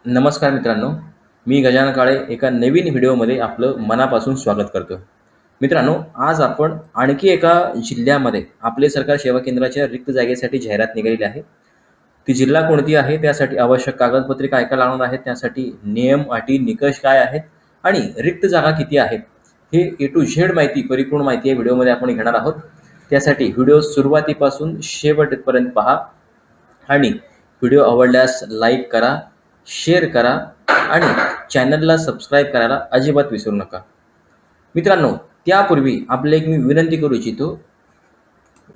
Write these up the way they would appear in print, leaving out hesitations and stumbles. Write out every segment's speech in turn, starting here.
नमस्कार मित्रांनो, मी गजानन काळे एका नवीन व्हिडिओमध्ये आपलं मनापासून स्वागत करतो. मित्रांनो, आज आपण आणखी एका जिल्ह्यामध्ये आपले सरकार सेवा केंद्राच्या रिक्त जागेसाठी जाहिरात निघालेली आहे. ती जिल्हा कोणती आहे, त्यासाठी आवश्यक कागदपत्रे काय-काय लागणार आहेत, त्यासाठी नियम, अटी, निकष काय आहेत आणि रिक्त जागा किती आहेत, हे ए टू झेड माहिती, परिपूर्ण माहिती या व्हिडिओमध्ये आपण घेणार आहोत. त्यासाठी व्हिडिओ सुरुवातीपासून शेवटपर्यंत पहा आणि व्हिडिओ आवडल्यास लाईक करा, शेअर करा आणि चॅनलला सबस्क्राईब करायला अजिबात विसरू नका. मित्रांनो, त्यापूर्वी आपल्याला एक मी विनंती करू इच्छितो.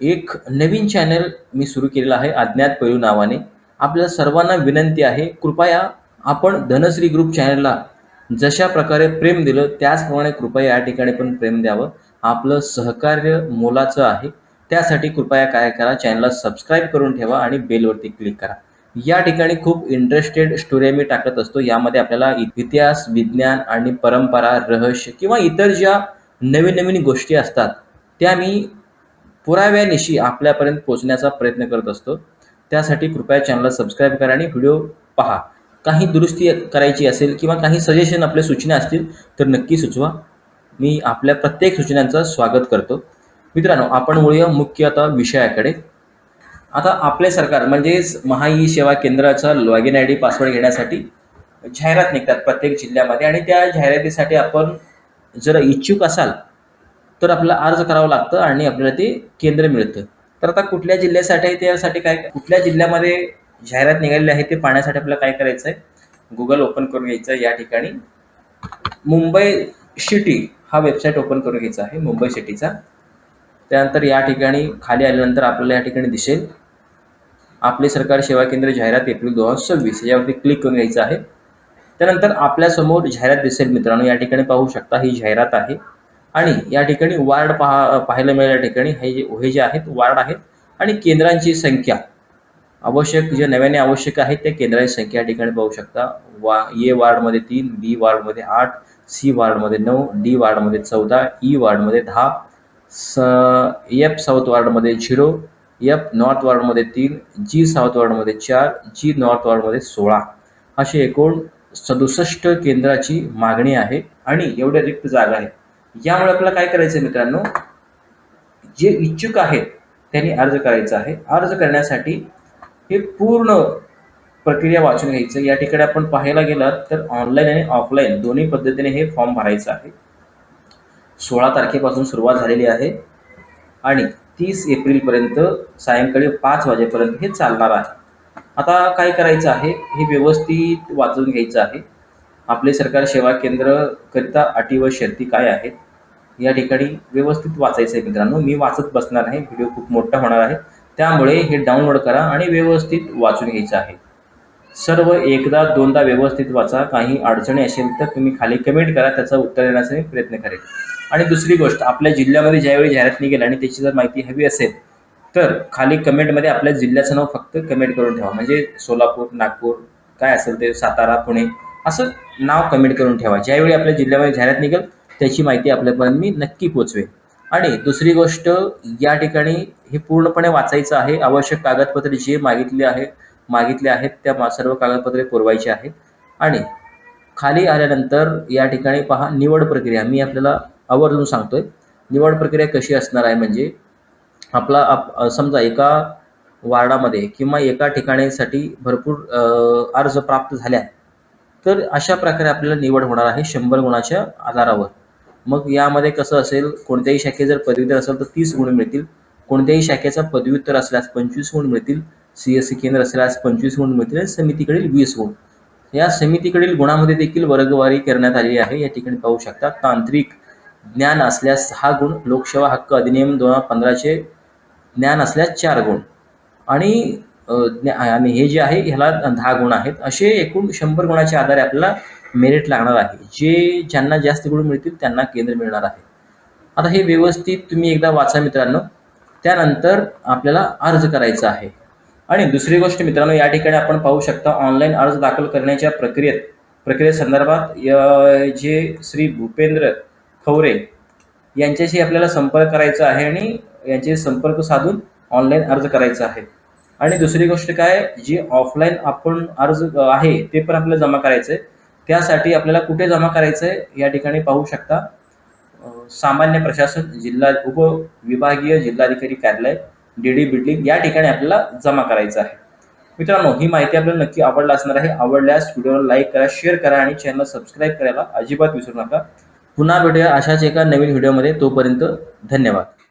एक नवीन चॅनल मी सुरू केलेलं आहे अज्ञात पैलू नावाने. आपल्या सर्वांना विनंती आहे, कृपया आपण धनश्री ग्रुप चॅनलला जशा प्रकारे प्रेम दिलं त्याचप्रमाणे कृपया या ठिकाणी पण प्रेम द्यावं. आपलं सहकार्य मोलाचं आहे. त्यासाठी कृपया काय करा, चॅनलला सबस्क्राईब करून ठेवा आणि बेलवरती क्लिक करा. या ठिकाणी खूप इंटरेस्टेड स्टोरी मी टाकत असतो. यामध्ये आपल्याला इतिहास, विज्ञान आणि परंपरा, रहस्य किंवा इतर ज्या नवीन नवीन गोष्टी असतात त्या मी पुराव्यानिशी आपल्यापर्यंत पोहोचण्याचा प्रयत्न करत असतो. त्यासाठी कृपया चॅनलला सबस्क्राईब करा आणि व्हिडिओ पहा. काही दुरुस्ती करायची असेल किंवा काही सजेशन, आपल्या सूचना असतील तर नक्की सुचवा. मी आपल्या प्रत्येक सूचनांचं स्वागत करतो. मित्रांनो, आपण वळूया मुख्य आता विषयाकडे. आता आपले सरकार म्हणजेच महाई सेवा केंद्राचा लॉगिन आय डी पासवर्ड घेण्यासाठी जाहिरात निघतात प्रत्येक जिल्ह्यामध्ये आणि त्या जाहिरातीसाठी आपण जर इच्छुक असाल तर आपल्याला अर्ज करावा लागतं आणि आपल्याला ते केंद्र मिळतं. तर आता कुठल्या जिल्ह्यासाठी आहे, त्यासाठी काय, कुठल्या जिल्ह्यामध्ये जाहिरात निघालेली आहे ते पाहण्यासाठी आपल्याला काय करायचं आहे, गुगल ओपन करून घ्यायचं. या ठिकाणी मुंबई सिटी हा वेबसाईट ओपन करून घ्यायचा आहे, मुंबई सिटीचा. त्यानंतर या ठिकाणी खाली आल्यानंतर आपल्याला या ठिकाणी दिसेल आपले सरकार सेवा केंद्र जाहिरात एप्रिल 2026 यावरती क्लिक करून घ्यायचं आहे. त्यानंतर आपल्यासमोर जाहिरात दिसेल. मित्रांनो, या ठिकाणी पाहू शकता ही जाहिरात आहे आणि या ठिकाणी वार्ड पाहायला मिळेल. या ठिकाणी हे जे आहेत वार्ड आहेत आणि केंद्रांची संख्या आवश्यक, जे नव्याने आवश्यक आहेत त्या केंद्रांची संख्या या ठिकाणी पाहू शकता. ए वार्डमध्ये 3, बी वार्डमध्ये 8, सी वार्डमध्ये 9, डी वार्डमध्ये 14, ई वार्डमध्ये 10, एफ साऊथ वार्डमध्ये 0, एफ नॉर्थ वार्डमध्ये 3, जी साऊथ वार्डमध्ये 4, जी नॉर्थ वार्डमध्ये 16 अशी एकूण 67 केंद्राची मागणी आहे आणि एवढ्या रिक्त जागा आहेत. यामुळे आपल्याला काय करायचं आहे मित्रांनो, जे इच्छुक आहेत त्यांनी अर्ज करायचा आहे. अर्ज करण्यासाठी हे पूर्ण प्रक्रिया वाचून घ्यायचं. या ठिकाणी आपण पाहायला गेलात तर ऑनलाईन आणि ऑफलाईन दोन्ही पद्धतीने हे फॉर्म भरायचं आहे. 16 तारखेपासून सुरुवात झालेली आहे आणि 30 एप्रिलपर्यंत सायंकाळी 5 वाजेपर्यंत हे चालणार आहे. आता काय करायचं आहे, हे व्यवस्थित वाचून घ्यायचं आहे. आपले सरकार सेवा केंद्र करिता अटी व शर्ती काय आहेत या ठिकाणी व्यवस्थित वाचायचं आहे. मित्रांनो, मी वाचत बसणार आहे, व्हिडिओ खूप मोठा होणार आहे, त्यामुळे हे डाउनलोड करा आणि व्यवस्थित वाचून घ्यायचं आहे. सर्व एकदा दोनदा व्यवस्थित वाचा. काही अडचणी असेल तर तुम्ही खाली कमेंट करा, त्याचं उत्तर देण्याचा मी प्रयत्न करेन. आणि दुसरी गोष्ट, आपल्या जिल्ह्यामध्ये ज्यावेळी जाहिरात निघेल आणि त्याची जर माहिती हवी असेल तर खाली कमेंटमध्ये आपल्या जिल्ह्याचं नाव फक्त कमेंट करून ठेवा. म्हणजे सोलापूर, नागपूर, काय असेल ते, सातारा, पुणे असं नाव कमेंट करून ठेवा. ज्यावेळी आपल्या जिल्ह्यामध्ये जाहिरात निघेल त्याची माहिती आपल्यापर्यंत मी नक्की पोचवेन. आणि दुसरी गोष्ट, या ठिकाणी हे पूर्णपणे वाचायचं आहे. आवश्यक कागदपत्रे जे मागितले आहेत त्या सर्व कागदपत्रे पुरवायची आहेत. आणि खाली आल्यानंतर या ठिकाणी पहा निवड प्रक्रिया. मी आपल्याला आवर्जून सांगतोय निवड प्रक्रिया कशी असणार आहे. म्हणजे आपला समजा एका वार्डामध्ये किंवा एका ठिकाणीसाठी भरपूर अर्ज प्राप्त झाल्या तर अशा प्रकारे आपल्याला निवड होणार आहे 100 गुणाच्या आधारावर. मग यामध्ये कसं असेल, कोणत्याही शाखेत जर पदवीधर असेल तर 30 गुण मिळतील, कोणत्याही शाखेचा पदव्युत्तर असल्यास 25 गुण मिळतील, CSE केंद्र असल्यास 25 गुण मिळतील आणि समितीकडील 20 गुण. या समितीकडील गुणामध्ये देखील वर्गवारी करण्यात आली आहे. या ठिकाणी पाहू शकता. तांत्रिक ज्ञान असल्यास 6 गुण, लोकसेवा हक्क अधिनियम 2015चे ज्ञान असल्यास 4 गुण आणि आणि हे जे आहे ह्याला 10 गुण आहेत. असे एकूण 100 गुणाच्या आधारे आपल्याला मेरिट लागणार आहे. ज्यांना जास्त गुण मिळतील त्यांना केंद्र मिळणार आहे. आता हे व्यवस्थित तुम्ही एकदा वाचा मित्रांनो. त्यानंतर आपल्याला अर्ज करायचा आहे. आणि दुसरी गोष्ट मित्रांनो, या ठिकाणी आपण पाहू शकता ऑनलाईन अर्ज दाखल करण्याच्या प्रक्रियेसंदर्भात जे श्री भूपेंद्र खवरे यांच्याशी आपल्याला संपर्क करायचा आहे आणि यांचे संपर्क साधून ऑनलाईन अर्ज करायचा आहे. आणि दुसरी गोष्ट काय, जी ऑफलाईन आपण अर्ज आहे ते पण आपल्याला जमा करायचंय. त्यासाठी आपल्याला कुठे जमा करायचंय या ठिकाणी पाहू शकता. सामान्य प्रशासन जिल्हा उपविभागीय जिल्हाधिकारी कार्यालय डीडी बिल्डिंग या ठिकाणी आपल्याला जमा करायचं आहे. मित्रांनो, ही माहिती आपल्याला नक्की आवडला असणार आहे. आवडल्यास व्हिडिओला लाईक करा, शेअर करा आणि चॅनल सबस्क्राईब करायला अजिबात विसरू नका. पुन्हा भेटूया अशाच एका नवीन व्हिडिओमध्ये. तोपर्यंत धन्यवाद.